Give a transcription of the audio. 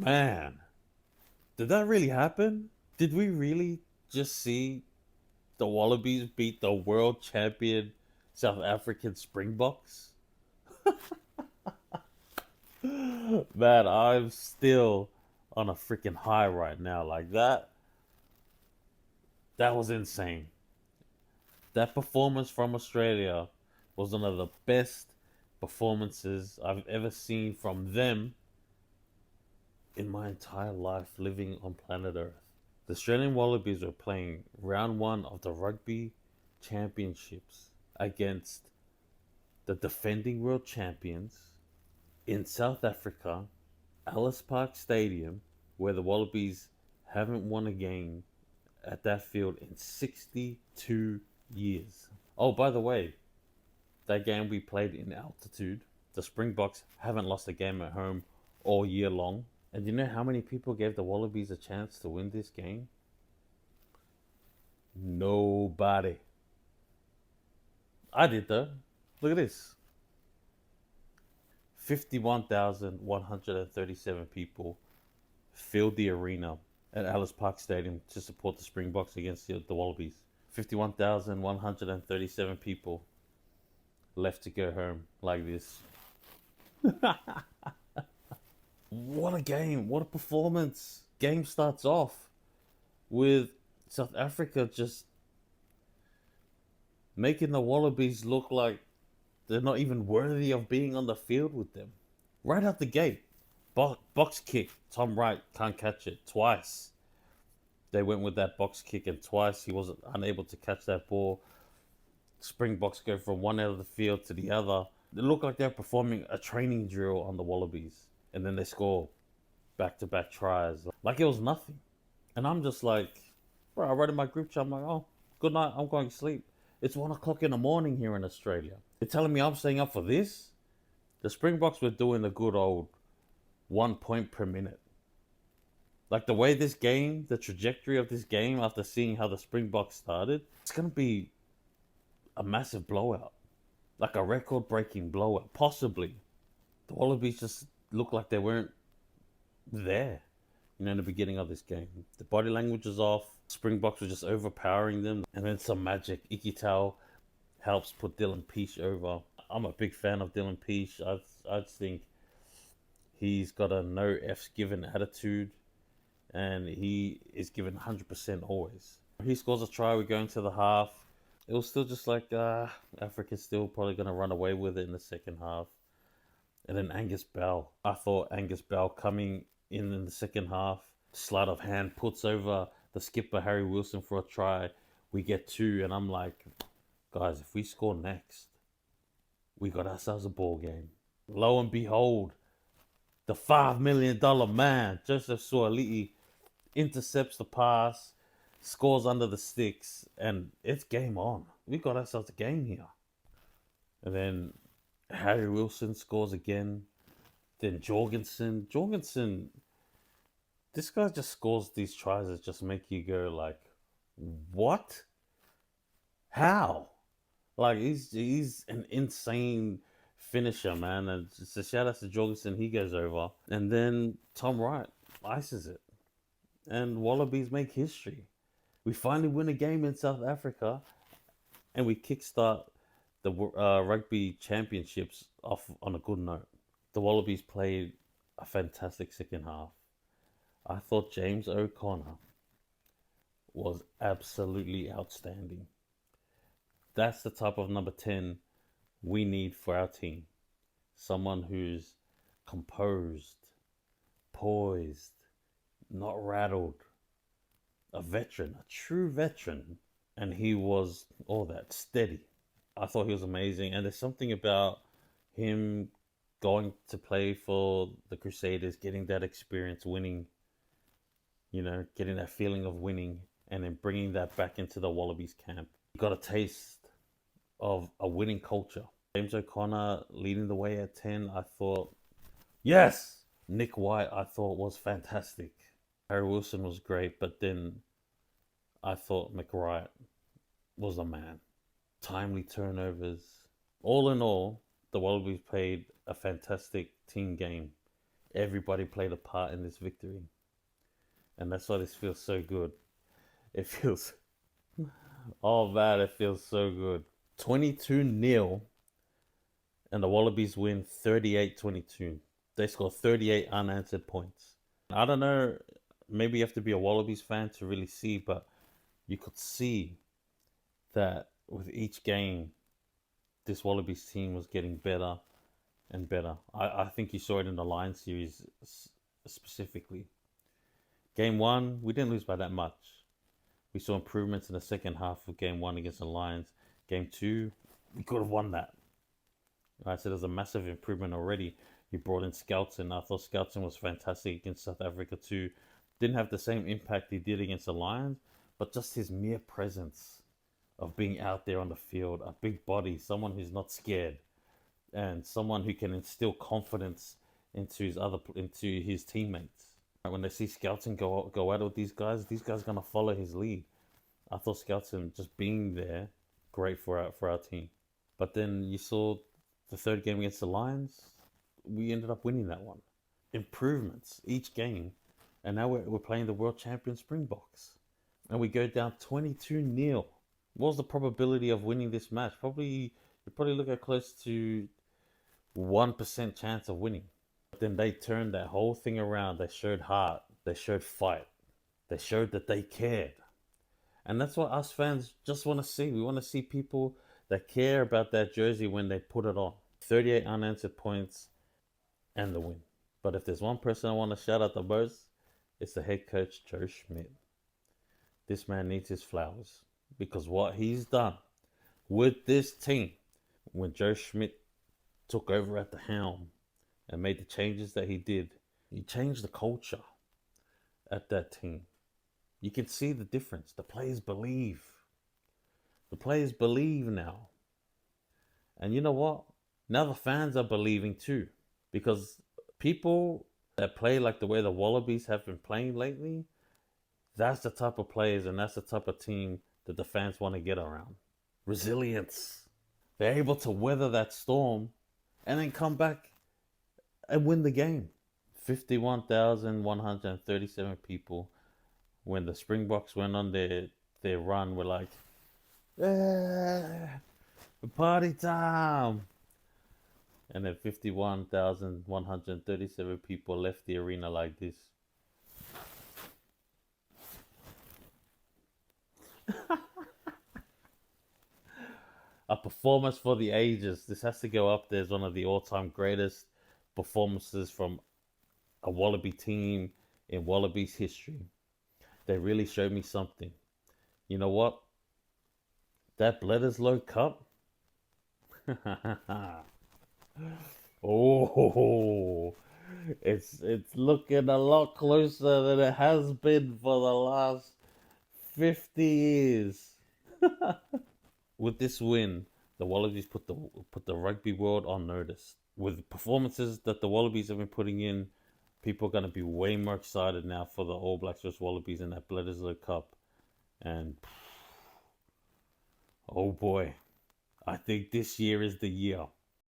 Man, did that really happen? Did we really just see the Wallabies beat the world champion South African Springboks? Man, I'm still on a freaking high right now. Like that was insane. That performance from Australia was one of the best performances I've ever seen from them in my entire life living on planet Earth. The Australian Wallabies were playing round one of the Rugby Championships against the defending world champions in South Africa, Ellis Park Stadium, where the Wallabies haven't won a game at that field in 62 years. Oh, by the way, that game we played in altitude. The Springboks haven't lost a game at home all year long. And you know how many people gave the Wallabies a chance to win this game? Nobody. I did though. Look at this. 51,137 people filled the arena at Ellis Park Stadium to support the Springboks against the Wallabies. 51,137 people left to go home like this. What a game. What a performance. Game starts off with South Africa just making the Wallabies look like they're not even worthy of being on the field with them. Right out the gate. Box kick. Tom Wright can't catch it. Twice. They went with that box kick and twice he was unable to catch that ball. Springboks go from one end of the field to the other. They look like they're performing a training drill on the Wallabies. And then they score back-to-back tries. Like it was nothing. And I'm just like, bro, I wrote in my group chat, I'm like, oh, good night, I'm going to sleep. It's 1 o'clock in the morning here in Australia. You're telling me I'm staying up for this? The Springboks were doing the good old 1 point per minute. Like the way this game, the trajectory of this game after seeing how the Springboks started, it's going to be a massive blowout. Like a record breaking blowout, possibly. The Wallabies just looked like they weren't there, in the beginning of this game. The body language was off. Springboks were just overpowering them. And then some magic. Ikitau helps put Dylan Peach over. I'm a big fan of Dylan Peach. I just think he's got a no F's given attitude. And he is given 100% always. He scores a try, we go into the half. It was still just like, Africa's still probably going to run away with it in the second half. And then Angus Bell. I thought Angus Bell coming in the second half, sleight of hand, puts over the skipper Harry Wilson for a try. We get two, and I'm like, guys, if we score next, we got ourselves a ball game. Lo and behold, the $5 million man, Joseph Suaalii, intercepts the pass, scores under the sticks, and it's game on. We got ourselves a game here. And then Harry Wilson scores again. Then Jorgensen, this guy just scores these tries that just make you go like, what? How? Like he's an insane finisher, man. And just a shout out to Jorgensen, he goes over. And then Tom Wright ices it. And Wallabies make history. We finally win a game in South Africa, and we kickstart the rugby championships off on a good note. The Wallabies played a fantastic second half. I thought James O'Connor was absolutely outstanding. That's the type of number 10 we need for our team. Someone who's composed, poised, not rattled. A veteran, a true veteran. And he was all that, steady. I thought he was amazing. And there's something about him going to play for the Crusaders, getting that experience, winning, getting that feeling of winning, and then bringing that back into the Wallabies camp. He got a taste of a winning culture. James O'Connor leading the way at 10, I thought, yes! Nick White, I thought, was fantastic. Harry Wilson was great, but then I thought McWright was the man. Timely turnovers. All in all, the Wallabies played a fantastic team game Everybody played a part in this victory. And that's why this feels so good. It feels, oh man, it feels so good. 22-0, and the Wallabies win 38-22. They score 38 unanswered points. I don't know, maybe you have to be a Wallabies fan to really see, but you could see that with each game, this Wallabies team was getting better and better. I think you saw it in the Lions series specifically. Game one, we didn't lose by that much. We saw improvements in the second half of game one against the Lions. Game two, we could have won that. Right, so there's a massive improvement already. He brought in Skelton. I thought Skelton was fantastic against South Africa too. Didn't have the same impact he did against the Lions, but just his mere presence of being out there on the field, a big body, someone who's not scared, and someone who can instill confidence into his teammates. When they see Skelton go out with these guys are gonna follow his lead. I thought Skelton just being there, great for our team. But then you saw the third game against the Lions, we ended up winning that one. Improvements each game, and now we're playing the world champion Springboks, and we go down 22-0. What was the probability of winning this match? You probably look at close to 1% chance of winning. But then they turned that whole thing around. They showed heart. They showed fight. They showed that they cared. And that's what us fans just want to see. We want to see people that care about that jersey when they put it on. 38 unanswered points and the win. But if there's one person I want to shout out the most, it's the head coach, Joe Schmidt. This man needs his flowers. Because what he's done with this team, when Joe Schmidt took over at the helm and made the changes that he did, he changed the culture at that team. You can see the difference. The players believe. The players believe now. And you know what? Now the fans are believing too. Because people that play like the way the Wallabies have been playing lately, that's the type of players and that's the type of team that the fans want to get around. Resilience. They're able to weather that storm and then come back and win the game. 51,137 people. When the Springboks went on their run, were like, party time. And then 51,137 people left the arena like this. A performance for the ages. This has to go up there as one of the all-time greatest performances from a Wallaby team in Wallabies history. They really showed me something. You know what? That Bledisloe Cup. Oh, it's looking a lot closer than it has been for the last 50 years. With this win, the Wallabies put the rugby world on notice. With performances that the Wallabies have been putting in, people are going to be way more excited now for the All Blacks vs Wallabies in that Bledisloe Cup. And oh boy, I think this year is the year.